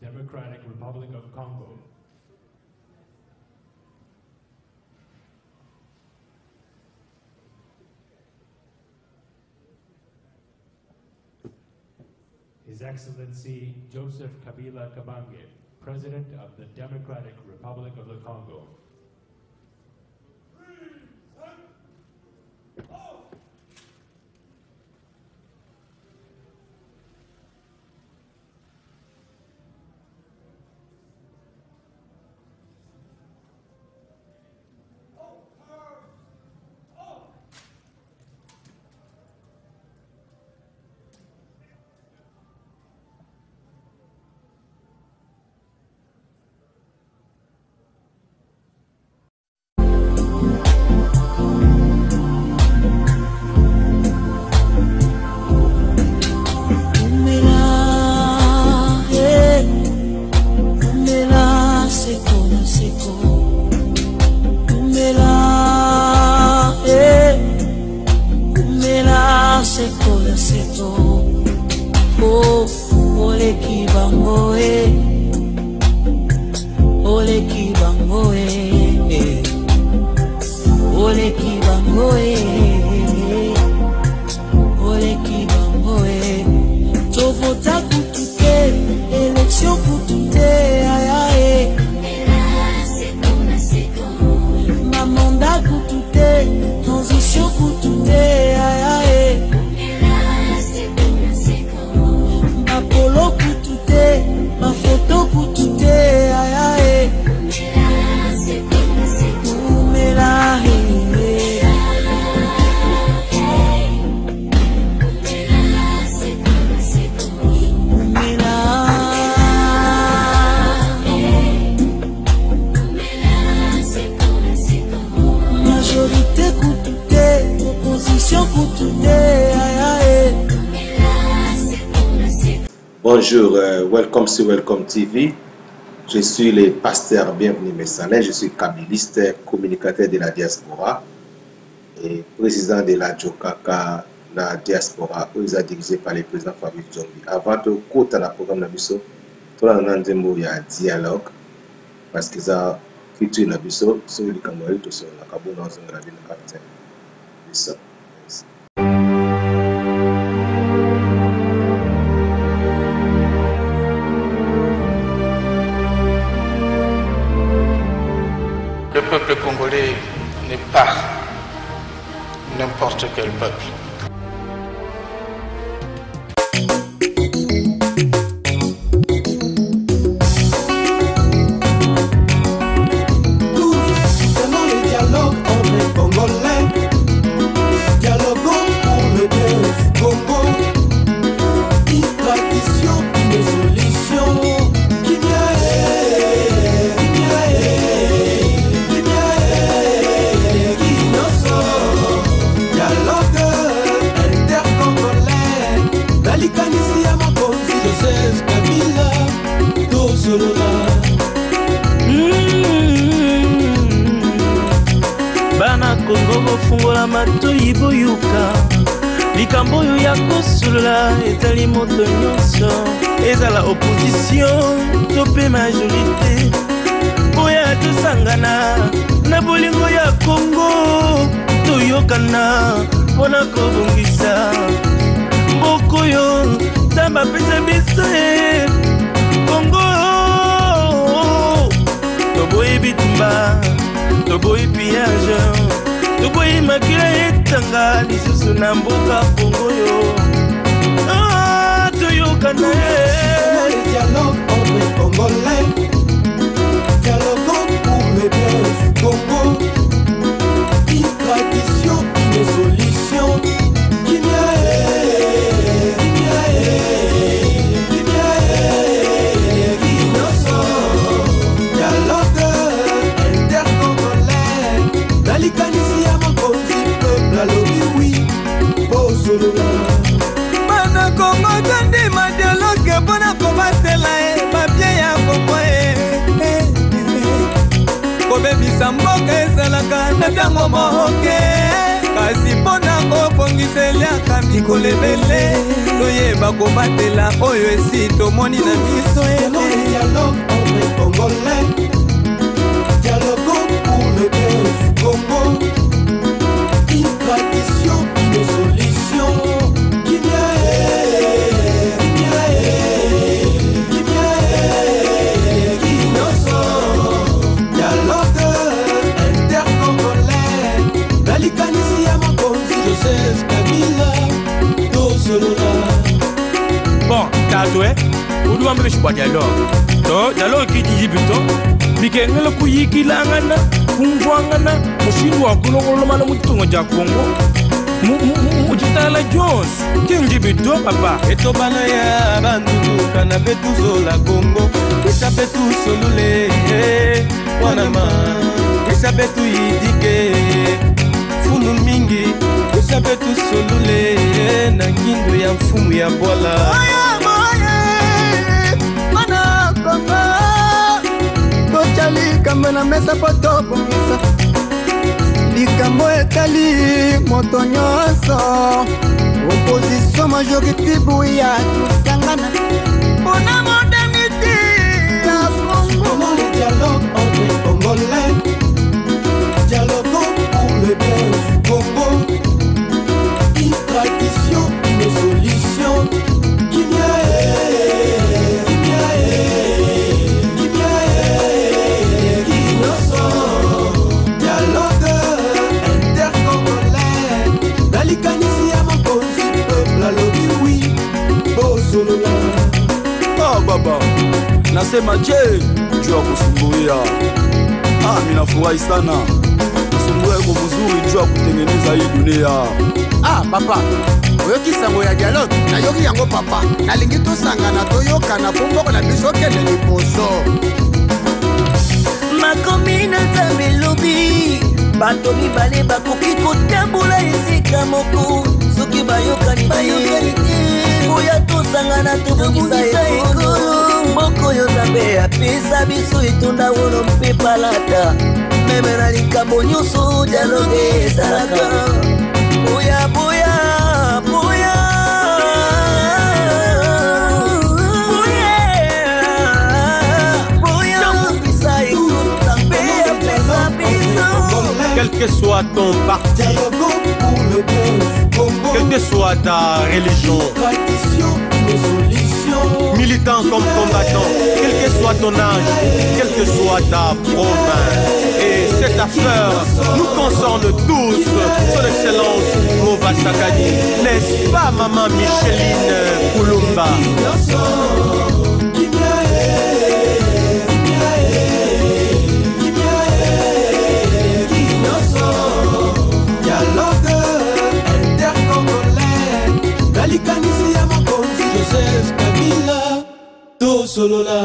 Democratic Republic of Congo. His Excellency Joseph Kabila Kabange, President of the Democratic Republic of the Congo. Bonjour, welcome sur Welcome TV. Je suis le pasteur Bienvenu Messalin, je suis kabiliste, communicateur de la diaspora et président de la Jokaka, la diaspora, où ils sont dirigés par le président Fabrice Djombi. Avant de côté dans le programme Nabiso, tout le monde il y a un dialogue parce qu'ils ont culture Nabiso, sur le Cameroun, tout sur la Kabou, dans la ville de capitaine. C'est ça. Le peuple congolais n'est pas n'importe quel peuple. Bana Congo fungola matoi boyuka likambo oyo ya kosolola ezali moto nyonso ezala opposition to pe majorité boya tosangana na bolingo ya Congo toyokana mpona kobongisa mboka oyo Nzambe apesa biso Congo toboyi bitumba toboyi pillage toboyi makila etanga lisusu na mboka Congo yo toyokana dialogue entre Congolais, dialogue pour le bien du Congo, une tradition, une solution. Bana Congo tandi ma dialogue mpona kobatela babie ya Congo kobebisa mboka ezalaka na ntango moke kasi mpona kopongi ebongiseliaka mikolo ebele toyeba kobatela oyo esi tomoni na miso Dialogue entre Congolais, dialogue pour le bien du Congo, une tradition, une solution. Joseph Kabila, Dosolola. Bon, tatoué, ou doit me choisir dialogue. Donc, dialogue qui dit plutôt, Mikel ne le couille qui l'angana, Kumwangana, Mouchinois, Kolomana Moutonga Jakongo, Moutala Jones, qui dit plutôt, papa. Et Tobana ya Bandudu, Kanabe Tuzola Congo, Isabe tu Solule, Wanama, Isabe tu Idike, Funu Mingi. Isabe tu solule na ngingo ya mfumu ya bola. Mana konga Tochali kambe na mesa poto bongisa Likambo etali moto nyonso Opposition majorité bouya tusangana Pona modernité Comment le dialogue entre Congolais, dialogue pour le bien du Congo, une tradition, une solution. Dialogue intercongolais, nalikanisi ya makonzi peuple alobi oui, bosolola. Ah baba, nasema je, jua kusumbuia. Minafurahi sana. Kusumbuia iko mzuri jua kutengeneza hii dunia. Papa, oyoki sango ya dialogue, na yoki yango papa. Nalingi tosangana toyokana kumboko na biso kende liboso. Makomi na nzambe lobi bato mibale bakoki kotambola esika moko soki bayokani te oya tosangana tobongisa ekolo moko oyo nzambe apesa biso etonda wolo mpe palata meme na likambo nyonso dialoge ezalaka boya boya boya quel que soit ton parti, quelle que soit ta religion, militant comme combattant, quel que soit ton âge, quelle que soit ta province. Et cette affaire nous concerne tous, son excellence Mova Sakadi, n'est-ce pas maman Micheline Koulumba? Nalikanisi ya makonzi Joseph Kabila Dosolola.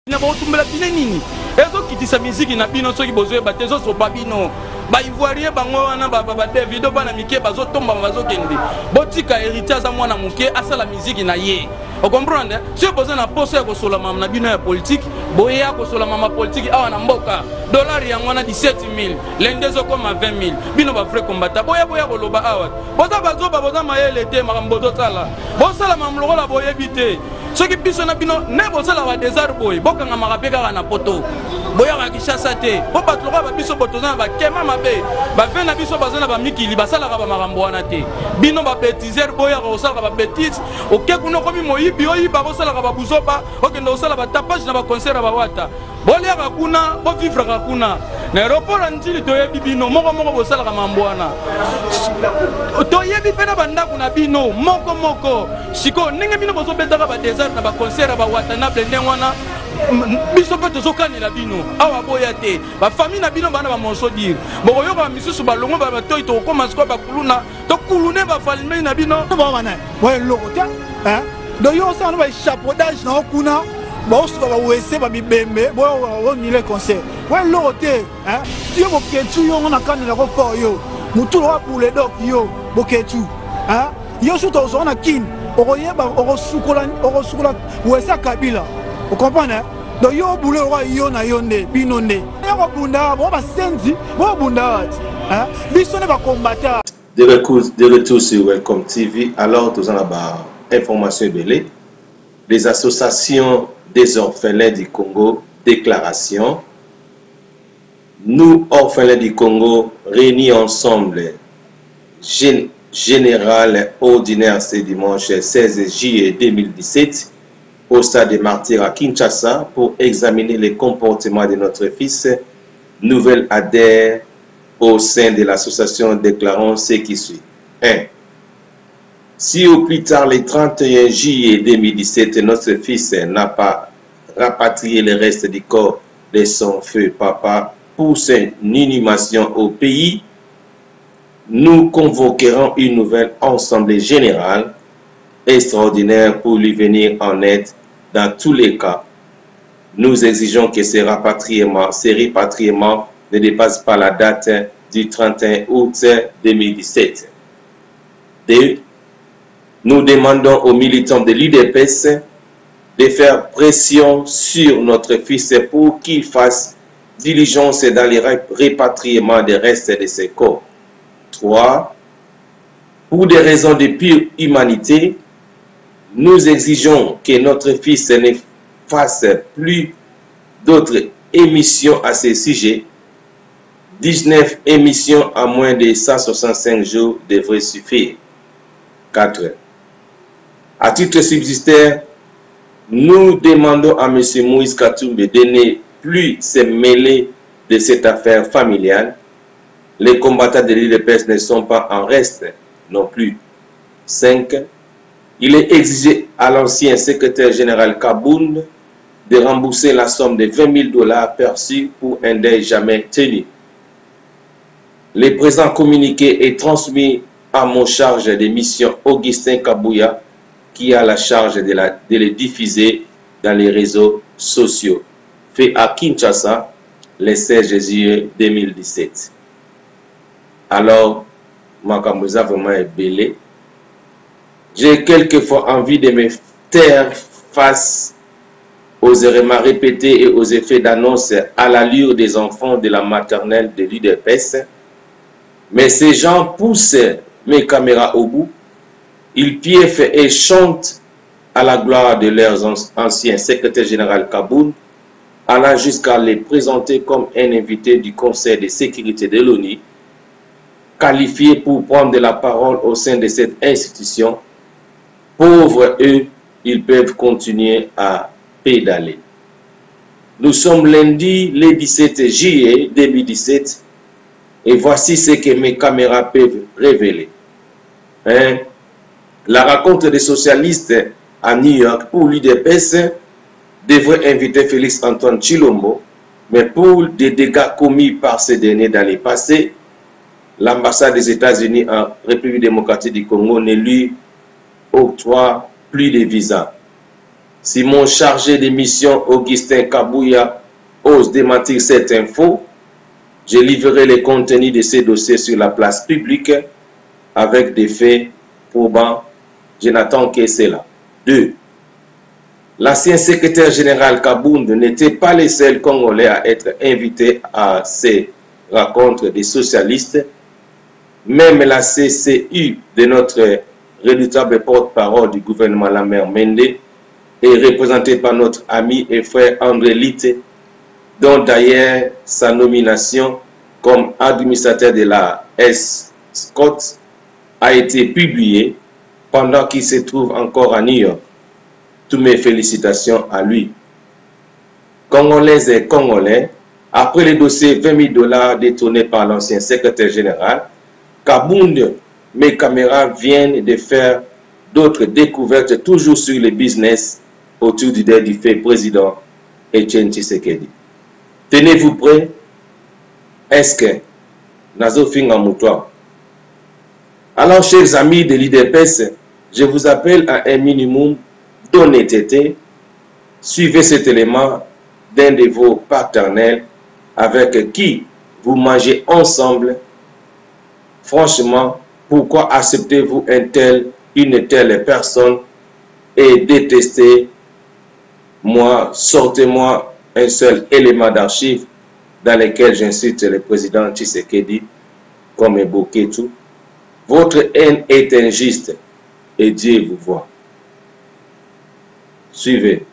Na botumbela bine nini ezo kitisa miziki na bino soki bozoe batezo so babino ba ivoirien bango wana ba Davido bana mike bazo tomba bazo kende botika héritage za mwana muke asala miziki na ye o comprendre si bozo na poso ya kosola mama na bino ya politique boya kosola mama politique awa na mboka dollar yango na 17000 lendezo koma 20000 bino ba vrai combattant boya koloba awa boza bazo boza mayele te makambo tala bosala mamloko la boyebi te soki biso na bino ne bosala ba désert boy bokanga makapeka na poto boya ka kishasa te po batloka ba biso botozana ba kema mabe ba vena biso bazana ba mikili basala ka ba makambo wana te bino ba bêtiser boya ka osala ba bêtise oke kuno komi moyibi oyiba bosala ka ba buzoba okende osala ba tapage na ba concert ba wata bolia ka kuna bo vivre ka kuna na aéroport njili toyebi bino moko bosala ka mambo wana toyebi pena banda kuna bino moko siko ninge bino bozo betaka ba désert na ba concert ba wata na blende wana biso pe tozokani la bino awa boya te ba famille na bino bana ba monso dire boko yoka misusu balongo ba toy to koma sko ba kuluna to kulune ba famille na bino ba wana ouais lokote hein do yo sa no ba chapeaudage na kuna ba osuka ba wese ba bibembe bo ni le concert ouais lokote hein yo bo ketu yo na kanela ko ko yo mutulo wa pour les doc yo bo ketu hein yo suto ozona kin okoyeba okosukola wese Kabila. Vous comprenez? donc yo boule roi yo na yo nde bino nde yo bunda bon ba senzi bon bunda hein biso ne ba combattre. De retour sur Welcome TV. Alors tous en bas information belé les associations des orphelins du Congo déclaration. Nous orphelins du Congo réunis ensemble général ordinaire ce dimanche 16 juillet 2017 au stade des Martyrs à Kinshasa pour examiner les comportements de notre fils, nouvelle adhère au sein de l'association déclarant ce qui suit. 1. Si au plus tard le 31 juillet 2017 notre fils n'a pas rapatrié le reste du corps de son feu papa pour son inhumation au pays, nous convoquerons une nouvelle assemblée générale extraordinaire pour lui venir en aide dans tous les cas. Nous exigeons que ces rapatriements ne dépassent pas la date du 31 août 2017. 2. Nous demandons aux militants de l'UDPS de faire pression sur notre fils pour qu'il fasse diligence dans les répatriements des restes de ses corps. 3. Pour des raisons de pure humanité, nous exigeons que notre fils ne fasse plus d'autres émissions à ce sujet. 19 émissions à moins de 165 jours devraient suffire. 4. À titre subsidiaire, nous demandons à M. Moïse Katumbi de ne plus se mêler de cette affaire familiale. Les combattants de l'UDPS ne sont pas en reste non plus. 5. Il est exigé à l'ancien secrétaire général Kabound de rembourser la somme de $20 000 perçue pour un deuil jamais tenu. Le présent communiqué est transmis à mon charge de mission Augustin Kabouya, qui a la charge de les diffuser dans les réseaux sociaux. Fait à Kinshasa le 16 juillet 2017. Alors, Makamouza vraiment est belé. J'ai quelquefois envie de me taire face aux éléments répétés et aux effets d'annonce à l'allure des enfants de la maternelle de l'UDPS. Mais ces gens poussent mes caméras au bout. Ils pieffent et chantent à la gloire de leurs anciens secrétaires général Kabound, allant jusqu'à les présenter comme un invité du Conseil de sécurité de l'ONU, qualifiés pour prendre la parole au sein de cette institution. Pauvres eux, ils peuvent continuer à pédaler. Nous sommes lundi, le 17 juillet 2017, et voici ce que mes caméras peuvent révéler. La rencontre des socialistes à New York pour l'UDPS devrait inviter Félix Antoine Tshilombo, mais pour des dégâts commis par ce dernier dans le passé, l'ambassade des États-Unis en République démocratique du Congo ne lui octroie plus de visas. Si mon chargé de mission Augustin Kabouya ose démentir cette info, je livrerai le contenu de ces dossiers sur la place publique avec des faits probants. Je n'attends que cela. 2. L'ancien secrétaire général Kabound n'était pas le seul Congolais à être invité à ces rencontres des socialistes. Même la CCU de notre redoutable porte-parole du gouvernement Lambert Mende est représentée par notre ami et frère André Litte, dont d'ailleurs sa nomination comme administrateur de la S-Scott a été publiée pendant qu'il se trouve encore à New York. Toutes mes félicitations à lui. Congolaises et Congolais, après le dossier $20 000 détourné par l'ancien secrétaire général, Kabound, mes caméras viennent de faire d'autres découvertes toujours sur le business autour du défunt président Etienne Tshisekedi. Tenez-vous prêts? Est-ce que Nazo Finga Moutoua? Alors, chers amis de l'IDPS, je vous appelle à un minimum d'honnêteté. Suivez cet élément d'un de vos partenaires avec qui vous mangez ensemble. Franchement, pourquoi acceptez-vous une telle personne et détestez moi, sortez-moi un seul élément d'archive dans lequel j'incite le président Tshisekedi comme un bouquet tout. Votre haine est injuste et Dieu vous voit. Suivez.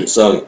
Sorry.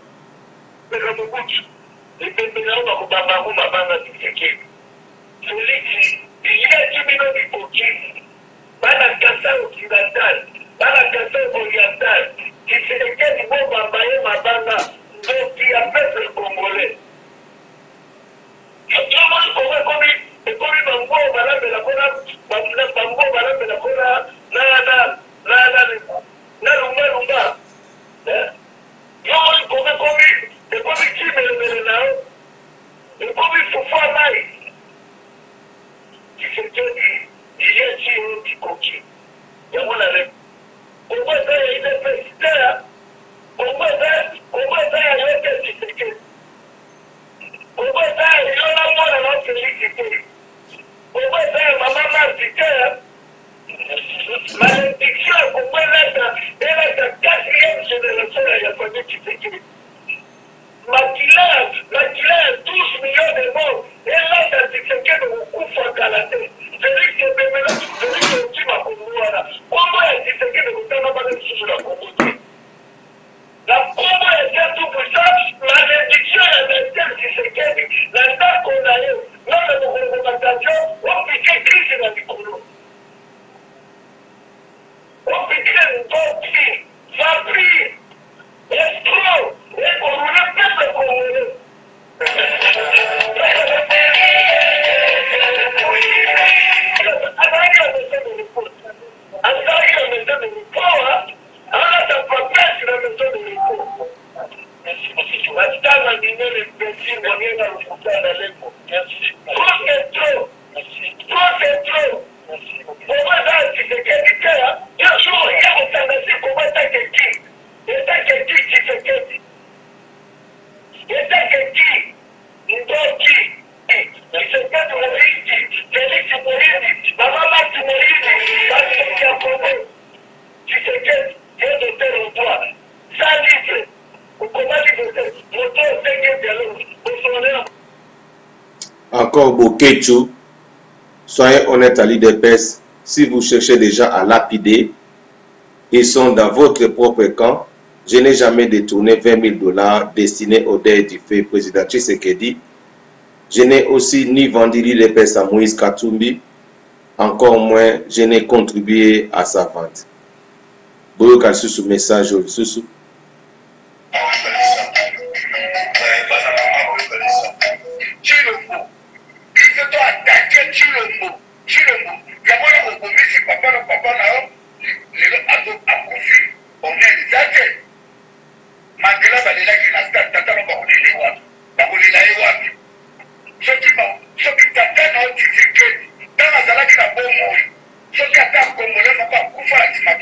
Encore Bokechu, soyez honnête à l'IDPS, si vous cherchez déjà à lapider, ils sont dans votre propre camp. Je n'ai jamais détourné 20 000 $ destinés au deuil du fait président Tshisekedi. Je n'ai aussi ni vendu l'IDPS à Moïse Katumbi, encore moins je n'ai contribué à sa vente. Boyo Kalsusu message au Susu.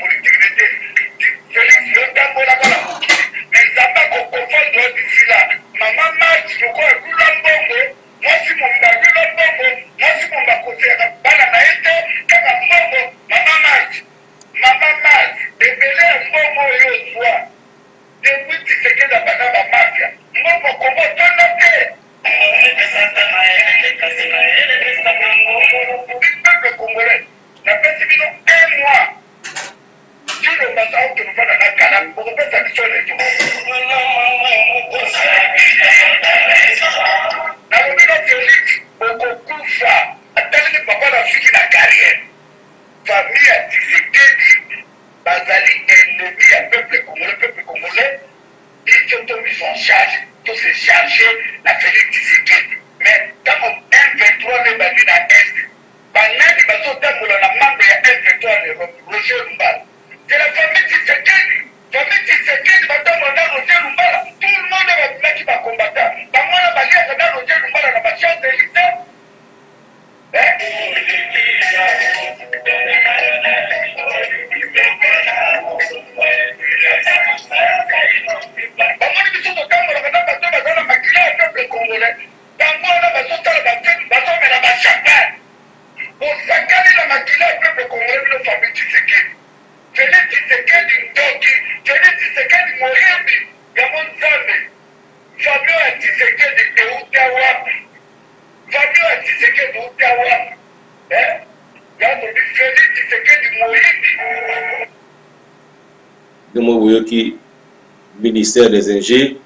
politique Nous voyons ministère des Ingés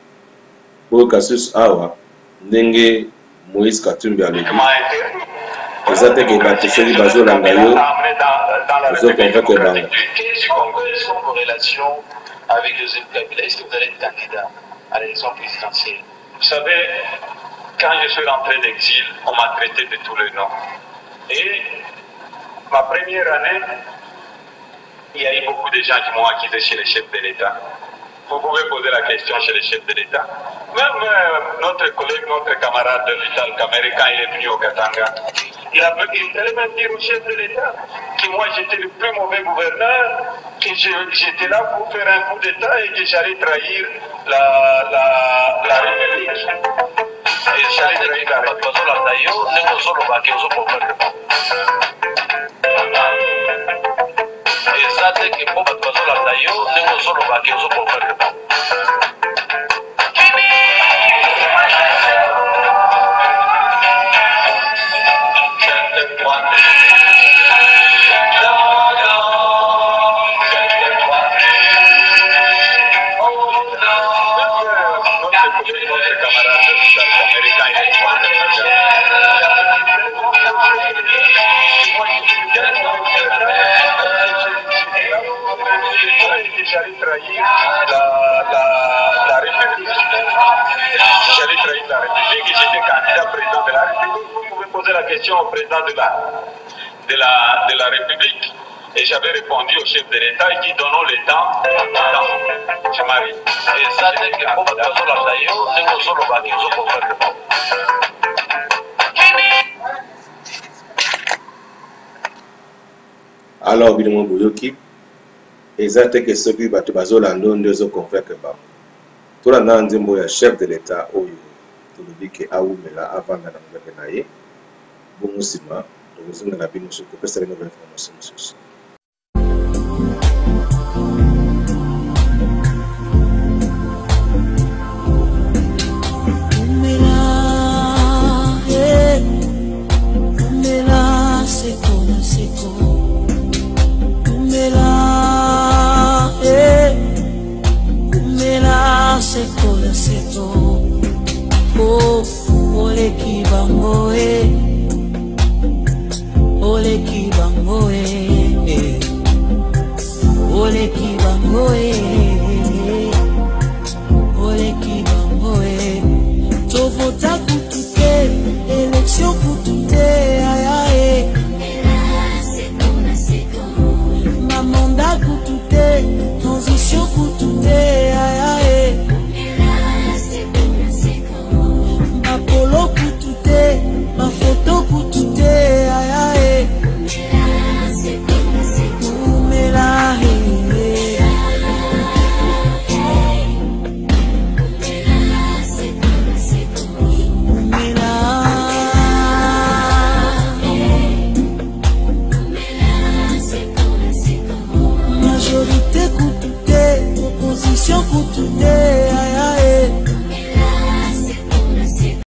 pour Casus Awa, Nenge Moïse Katumbi à l'église. Exactement que Batishori Bazo Langayo, nous avons convaincu Banga. Quelles sont vos relations avec Joseph Kabila? Est-ce que vous allez être candidat à l'élection présidentielle? Vous savez, quand je suis rentré d'exil, on m'a traité de tous les noms. Et ma première année, il y a eu beaucoup de gens qui m'ont accusé chez les chefs de l'État. Vous pouvez poser la question chez les chefs de l'État. Même notre collègue, notre camarade Vital Kamere, quand il est venu au Katanga, il allait même dire au chef de l'État que moi j'étais le plus mauvais gouverneur, que j'étais là pour faire un coup d'État et que j'allais trahir la République. Et j'allais trahir la République. Exacte que pour votre besoin là d'ailleurs, nous sommes au baguette au problème. J'allais trahir la République. J'allais trahir la République et j'étais candidat président de la République. Vous pouvez poser la question au président de la République. Et j'avais répondu au chef de l'État et dit donnons le temps. Je m'arrive. Et ça, c'est que pour votre besoin là d'ailleurs, c'est que solo va dire pour faire le bon. Alors, évidemment, Bouyoki. Exact que ce qui va te baser là non deux autres convaincre ba. Tout là dans nzembo ya chef de l'État oyo to lobi ke awumela avant na ngaka naye. Bongo sima to zunga na bino so ko pesa ngaka information soso. Seko, oh, ole kibango,